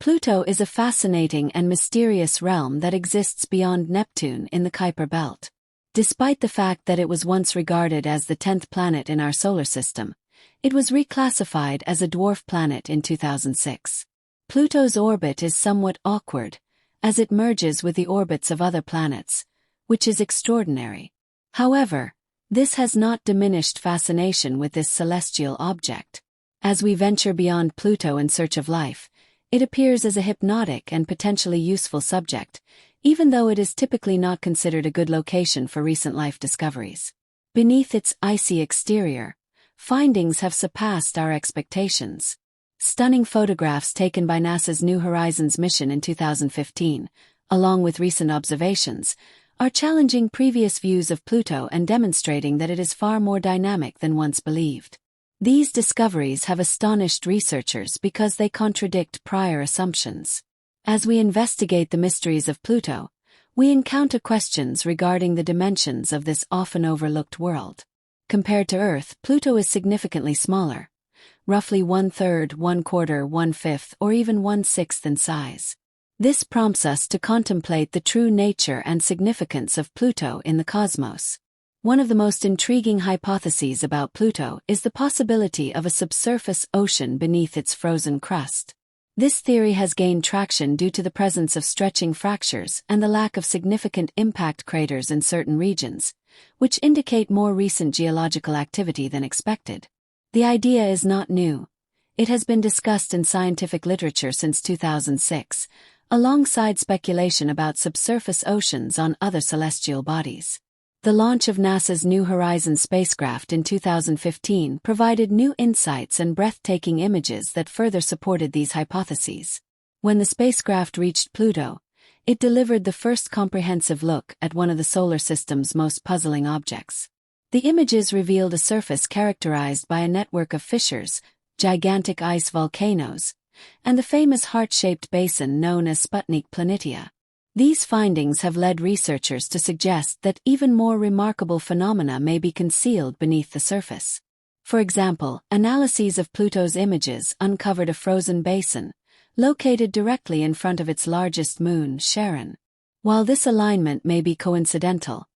Pluto is a fascinating and mysterious realm that exists beyond Neptune in the Kuiper belt. Despite the fact that it was once regarded as the 10th planet in our solar system, it was reclassified as a dwarf planet in 2006. Pluto's orbit is somewhat awkward, as it merges with the orbits of other planets, which is extraordinary. However, this has not diminished fascination with this celestial object. As we venture beyond Pluto in search of life, it appears as a hypnotic and potentially useful subject, even though it is typically not considered a good location for recent life discoveries. Beneath its icy exterior, findings have surpassed our expectations. Stunning photographs taken by NASA's New Horizons mission in 2015, along with recent observations, are challenging previous views of Pluto and demonstrating that it is far more dynamic than once believed. These discoveries have astonished researchers because they contradict prior assumptions. As we investigate the mysteries of Pluto, we encounter questions regarding the dimensions of this often overlooked world. Compared to Earth, Pluto is significantly smaller, roughly 1/3, 1/4, 1/5, or even 1/6 in size. This prompts us to contemplate the true nature and significance of Pluto in the cosmos. One of the most intriguing hypotheses about Pluto is the possibility of a subsurface ocean beneath its frozen crust. This theory has gained traction due to the presence of stretching fractures and the lack of significant impact craters in certain regions, which indicate more recent geological activity than expected. The idea is not new. It has been discussed in scientific literature since 2006, alongside speculation about subsurface oceans on other celestial bodies. The launch of NASA's New Horizons spacecraft in 2015 provided new insights and breathtaking images that further supported these hypotheses. When the spacecraft reached Pluto, it delivered the first comprehensive look at one of the solar system's most puzzling objects. The images revealed a surface characterized by a network of fissures, gigantic ice volcanoes, and the famous heart-shaped basin known as Sputnik Planitia. These findings have led researchers to suggest that even more remarkable phenomena may be concealed beneath the surface. For example, analyses of Pluto's images uncovered a frozen basin, located directly in front of its largest moon, Charon. While this alignment may be coincidental,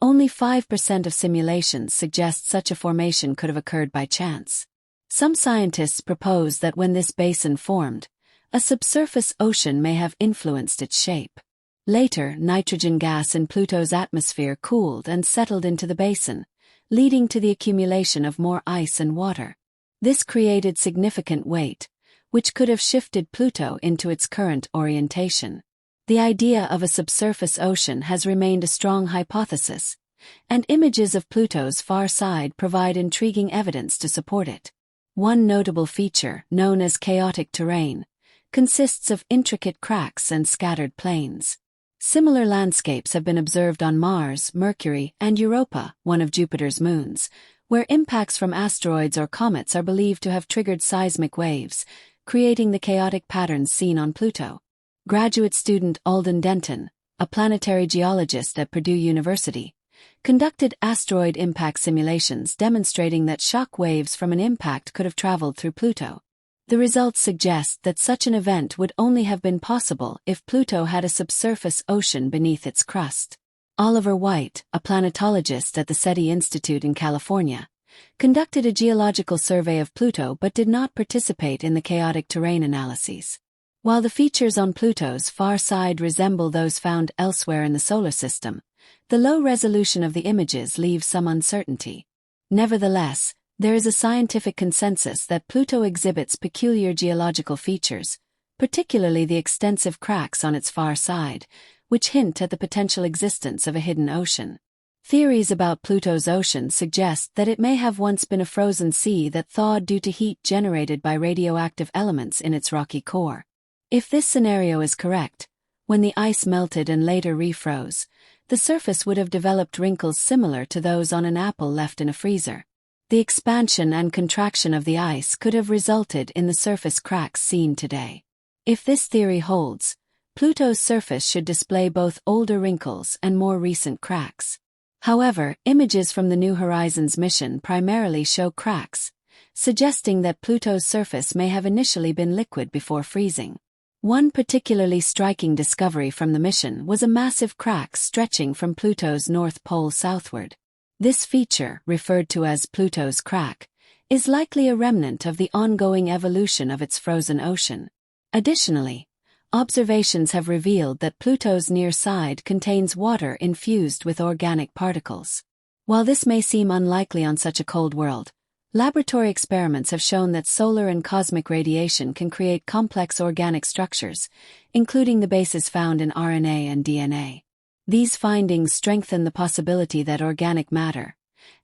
only 5% of simulations suggest such a formation could have occurred by chance. Some scientists propose that when this basin formed, a subsurface ocean may have influenced its shape. Later, nitrogen gas in Pluto's atmosphere cooled and settled into the basin, leading to the accumulation of more ice and water. This created significant weight, which could have shifted Pluto into its current orientation. The idea of a subsurface ocean has remained a strong hypothesis, and images of Pluto's far side provide intriguing evidence to support it. One notable feature, known as chaotic terrain, consists of intricate cracks and scattered plains. Similar landscapes have been observed on Mars, Mercury, and Europa, one of Jupiter's moons, where impacts from asteroids or comets are believed to have triggered seismic waves, creating the chaotic patterns seen on Pluto. Graduate student Alden Denton, a planetary geologist at Purdue University, conducted asteroid impact simulations demonstrating that shock waves from an impact could have traveled through Pluto. The results suggest that such an event would only have been possible if Pluto had a subsurface ocean beneath its crust. Oliver White, a planetologist at the SETI Institute in California, conducted a geological survey of Pluto but did not participate in the chaotic terrain analyses. While the features on Pluto's far side resemble those found elsewhere in the solar system, the low resolution of the images leaves some uncertainty. Nevertheless, there is a scientific consensus that Pluto exhibits peculiar geological features, particularly the extensive cracks on its far side, which hint at the potential existence of a hidden ocean. Theories about Pluto's ocean suggest that it may have once been a frozen sea that thawed due to heat generated by radioactive elements in its rocky core. If this scenario is correct, when the ice melted and later refroze, the surface would have developed wrinkles similar to those on an apple left in a freezer. The expansion and contraction of the ice could have resulted in the surface cracks seen today. If this theory holds, Pluto's surface should display both older wrinkles and more recent cracks. However, images from the New Horizons mission primarily show cracks, suggesting that Pluto's surface may have initially been liquid before freezing. One particularly striking discovery from the mission was a massive crack stretching from Pluto's north pole southward. This feature, referred to as Pluto's crack, is likely a remnant of the ongoing evolution of its frozen ocean. Additionally, observations have revealed that Pluto's near side contains water infused with organic particles. While this may seem unlikely on such a cold world, laboratory experiments have shown that solar and cosmic radiation can create complex organic structures, including the bases found in RNA and DNA. These findings strengthen the possibility that organic matter,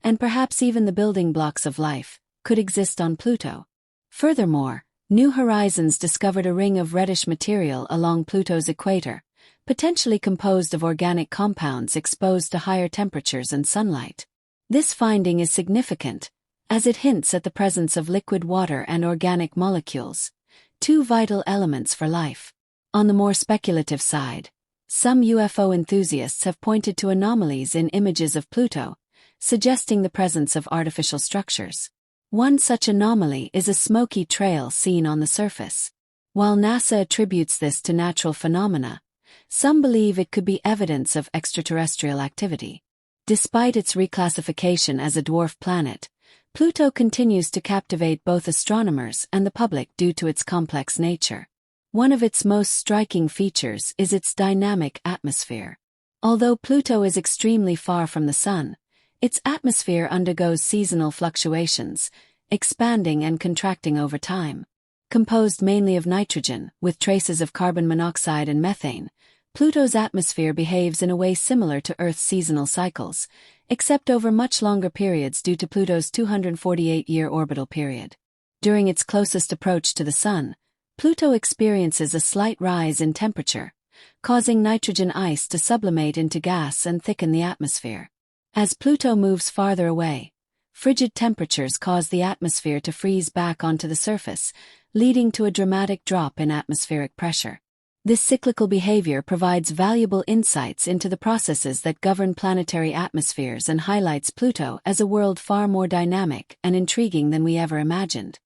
and perhaps even the building blocks of life, could exist on Pluto. Furthermore, New Horizons discovered a ring of reddish material along Pluto's equator, potentially composed of organic compounds exposed to higher temperatures and sunlight. This finding is significant, as it hints at the presence of liquid water and organic molecules, two vital elements for life. On the more speculative side, some UFO enthusiasts have pointed to anomalies in images of Pluto, suggesting the presence of artificial structures. One such anomaly is a smoky trail seen on the surface. While NASA attributes this to natural phenomena, some believe it could be evidence of extraterrestrial activity. Despite its reclassification as a dwarf planet, Pluto continues to captivate both astronomers and the public due to its complex nature. One of its most striking features is its dynamic atmosphere. Although Pluto is extremely far from the Sun, its atmosphere undergoes seasonal fluctuations, expanding and contracting over time. Composed mainly of nitrogen, with traces of carbon monoxide and methane, Pluto's atmosphere behaves in a way similar to Earth's seasonal cycles, except over much longer periods due to Pluto's 248-year orbital period. During its closest approach to the Sun, Pluto experiences a slight rise in temperature, causing nitrogen ice to sublimate into gas and thicken the atmosphere. As Pluto moves farther away, frigid temperatures cause the atmosphere to freeze back onto the surface, leading to a dramatic drop in atmospheric pressure. This cyclical behavior provides valuable insights into the processes that govern planetary atmospheres and highlights Pluto as a world far more dynamic and intriguing than we ever imagined.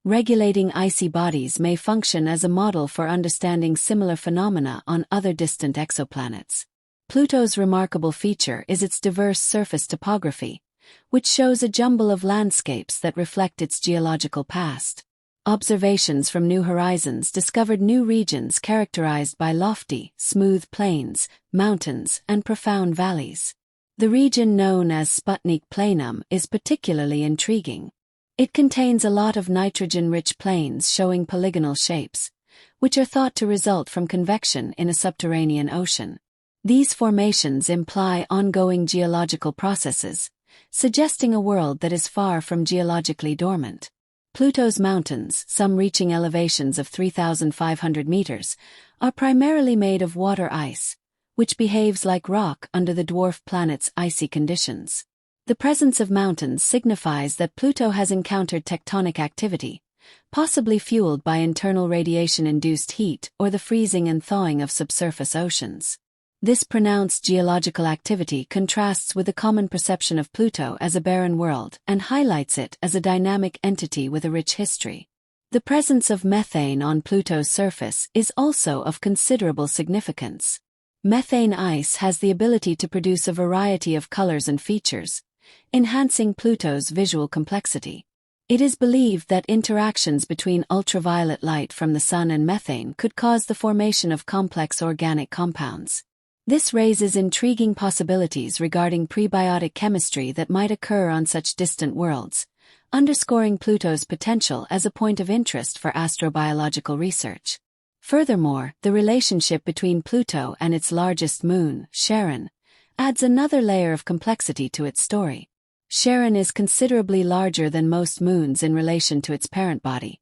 Regulating icy bodies may function as a model for understanding similar phenomena on other distant exoplanets. Pluto's remarkable feature is its diverse surface topography, which shows a jumble of landscapes that reflect its geological past. Observations from New Horizons discovered new regions characterized by lofty, smooth plains, mountains, and profound valleys. The region known as Sputnik Planum is particularly intriguing. It contains a lot of nitrogen-rich plains showing polygonal shapes, which are thought to result from convection in a subterranean ocean. These formations imply ongoing geological processes, suggesting a world that is far from geologically dormant. Pluto's mountains, some reaching elevations of 3,500 meters, are primarily made of water ice, which behaves like rock under the dwarf planet's icy conditions. The presence of mountains signifies that Pluto has encountered tectonic activity, possibly fueled by internal radiation-induced heat or the freezing and thawing of subsurface oceans. This pronounced geological activity contrasts with the common perception of Pluto as a barren world and highlights it as a dynamic entity with a rich history. The presence of methane on Pluto's surface is also of considerable significance. Methane ice has the ability to produce a variety of colors and features, enhancing Pluto's visual complexity. It is believed that interactions between ultraviolet light from the Sun and methane could cause the formation of complex organic compounds. This raises intriguing possibilities regarding prebiotic chemistry that might occur on such distant worlds, underscoring Pluto's potential as a point of interest for astrobiological research. Furthermore, the relationship between Pluto and its largest moon, Charon, adds another layer of complexity to its story. Charon is considerably larger than most moons in relation to its parent body,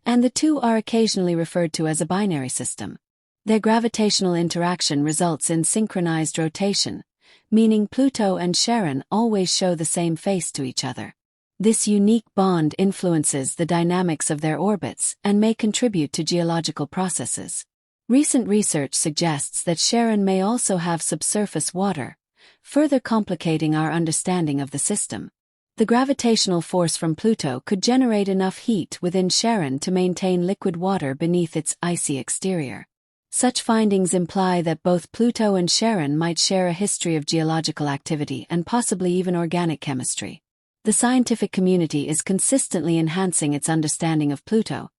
and the two are occasionally referred to as a binary system. Their gravitational interaction results in synchronized rotation, meaning Pluto and Charon always show the same face to each other. This unique bond influences the dynamics of their orbits and may contribute to geological processes. Recent research suggests that Charon may also have subsurface water, further complicating our understanding of the system. The gravitational force from Pluto could generate enough heat within Charon to maintain liquid water beneath its icy exterior. Such findings imply that both Pluto and Charon might share a history of geological activity and possibly even organic chemistry. The scientific community is consistently enhancing its understanding of Pluto,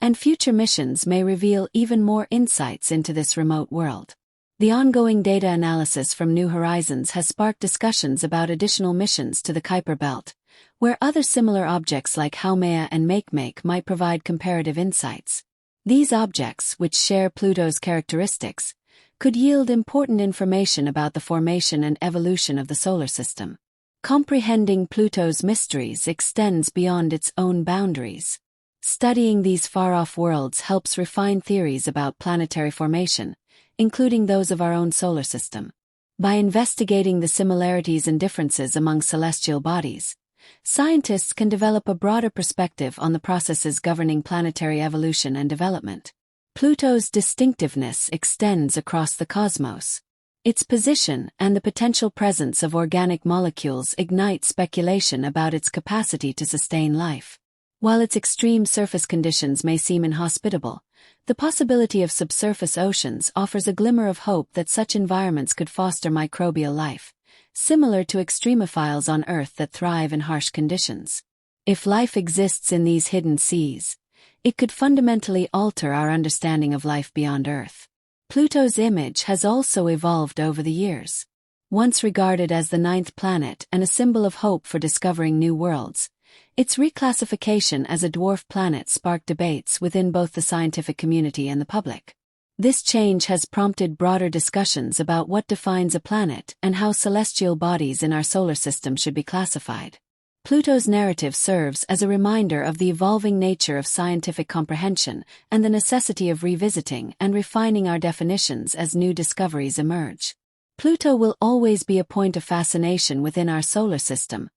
and future missions may reveal even more insights into this remote world. The ongoing data analysis from New Horizons has sparked discussions about additional missions to the Kuiper Belt, where other similar objects like Haumea and Makemake might provide comparative insights. These objects, which share Pluto's characteristics, could yield important information about the formation and evolution of the solar system. Comprehending Pluto's mysteries extends beyond its own boundaries. Studying these far-off worlds helps refine theories about planetary formation, including those of our own solar system. By investigating the similarities and differences among celestial bodies, scientists can develop a broader perspective on the processes governing planetary evolution and development. Pluto's distinctiveness extends across the cosmos. Its position and the potential presence of organic molecules ignite speculation about its capacity to sustain life. While its extreme surface conditions may seem inhospitable, the possibility of subsurface oceans offers a glimmer of hope that such environments could foster microbial life, similar to extremophiles on Earth that thrive in harsh conditions. If life exists in these hidden seas, it could fundamentally alter our understanding of life beyond Earth. Pluto's image has also evolved over the years. Once regarded as the ninth planet and a symbol of hope for discovering new worlds, its reclassification as a dwarf planet sparked debates within both the scientific community and the public. This change has prompted broader discussions about what defines a planet and how celestial bodies in our solar system should be classified. Pluto's narrative serves as a reminder of the evolving nature of scientific comprehension and the necessity of revisiting and refining our definitions as new discoveries emerge. Pluto will always be a point of fascination within our solar system,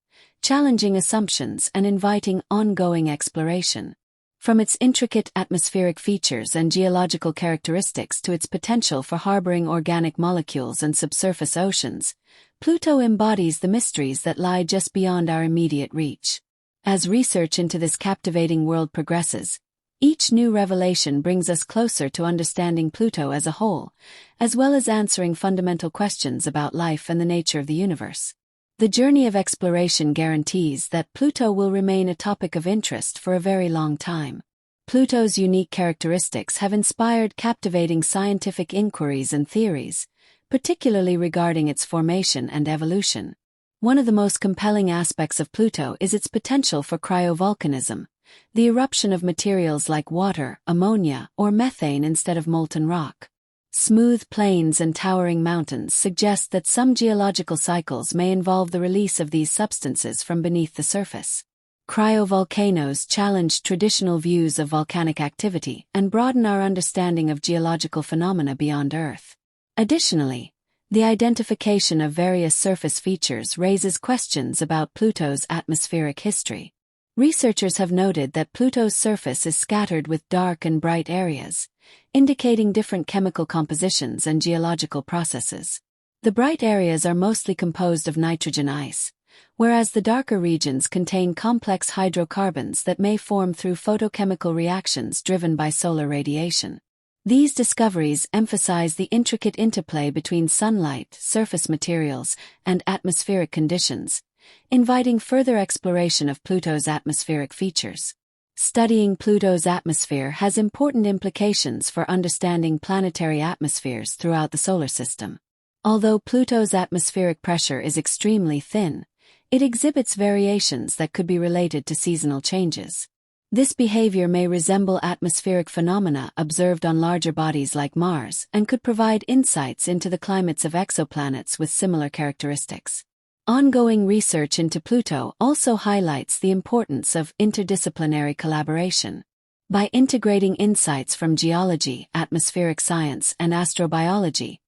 challenging assumptions and inviting ongoing exploration. From its intricate atmospheric features and geological characteristics to its potential for harboring organic molecules and subsurface oceans, Pluto embodies the mysteries that lie just beyond our immediate reach. As research into this captivating world progresses, each new revelation brings us closer to understanding Pluto as a whole, as well as answering fundamental questions about life and the nature of the universe. The journey of exploration guarantees that Pluto will remain a topic of interest for a very long time. Pluto's unique characteristics have inspired captivating scientific inquiries and theories, particularly regarding its formation and evolution. One of the most compelling aspects of Pluto is its potential for cryovolcanism, the eruption of materials like water, ammonia, or methane instead of molten rock. Smooth plains and towering mountains suggest that some geological cycles may involve the release of these substances from beneath the surface. Cryovolcanoes challenge traditional views of volcanic activity and broaden our understanding of geological phenomena beyond Earth. Additionally, the identification of various surface features raises questions about Pluto's atmospheric history. Researchers have noted that Pluto's surface is scattered with dark and bright areas, indicating different chemical compositions and geological processes. The bright areas are mostly composed of nitrogen ice, whereas the darker regions contain complex hydrocarbons that may form through photochemical reactions driven by solar radiation. These discoveries emphasize the intricate interplay between sunlight, surface materials, and atmospheric conditions, inviting further exploration of Pluto's atmospheric features. Studying Pluto's atmosphere has important implications for understanding planetary atmospheres throughout the solar system. Although Pluto's atmospheric pressure is extremely thin, it exhibits variations that could be related to seasonal changes. This behavior may resemble atmospheric phenomena observed on larger bodies like Mars and could provide insights into the climates of exoplanets with similar characteristics. Ongoing research into Pluto also highlights the importance of interdisciplinary collaboration. By integrating insights from geology, atmospheric science, and astrobiology,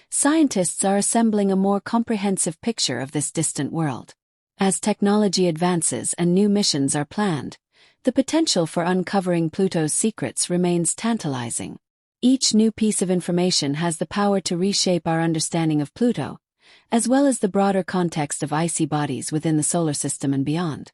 scientists are assembling a more comprehensive picture of this distant world. As technology advances and new missions are planned, the potential for uncovering Pluto's secrets remains tantalizing. Each new piece of information has the power to reshape our understanding of Pluto, as well as the broader context of icy bodies within the solar system and beyond.